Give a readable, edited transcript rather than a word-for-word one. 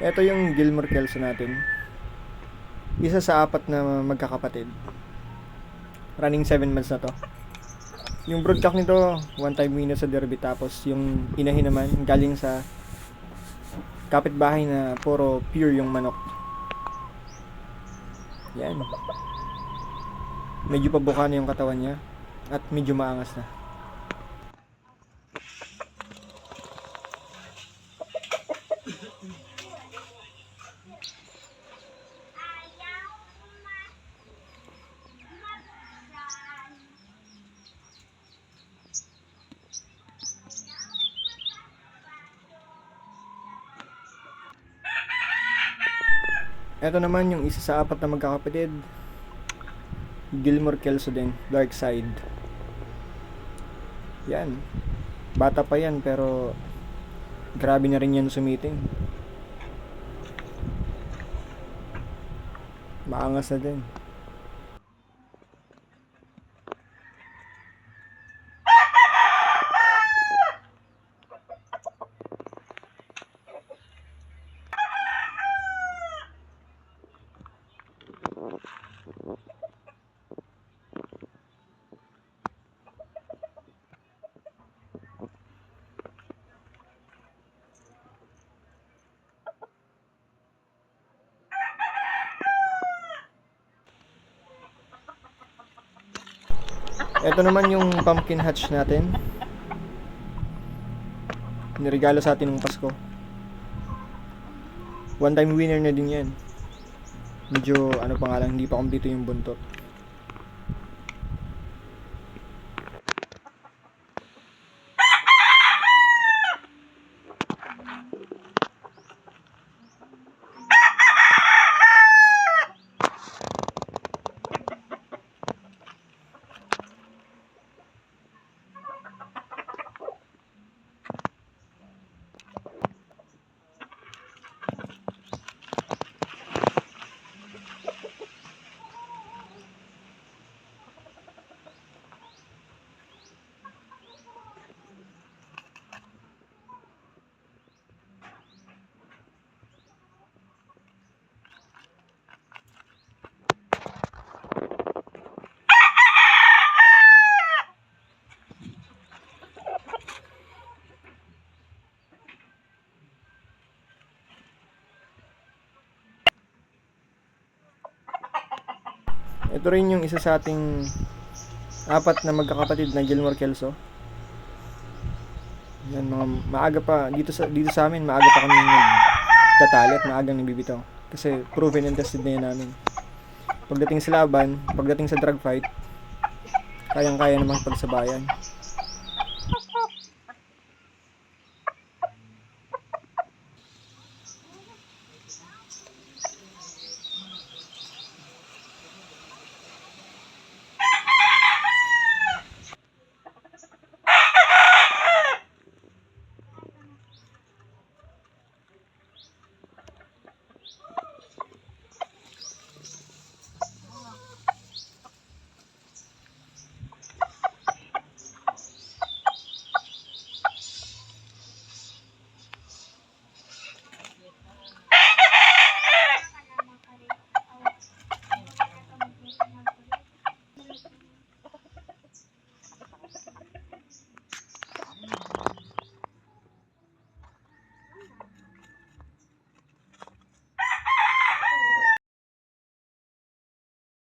Ito yung Gilmore Kelso natin. Isa sa 4 na magkakapatid. Running 7 months na to. Yung broodcock nito, one time winner sa derby. Tapos yung inahin naman, galing sa kapitbahay na puro pure yung manok. Yan. Medyo pabuka na yung katawan niya. At medyo maangas na. Ito naman yung isa sa 4 na magkakapatid. Gilmore Kelso din, Dark Side. Yan. Bata pa yan pero grabe na rin yan sumiting. Maangas na din. Ito naman yung pumpkin hatch natin. Niregalo sa atin ng Pasko. One time winner na din yan. Medyo ano pa nga lang, hindi pa kumpleto yung buntot. Ito rin yung isa sa ating 4 na magkakapatid na Gilmore Kelso. Yan, mga maaga pa dito sa amin, maaga pa kami nagtatali at maagang nagbibitaw. Kasi proven and tested na yan namin. Pagdating sa laban, pagdating sa drag fight, kayang-kaya namang pagsabayan.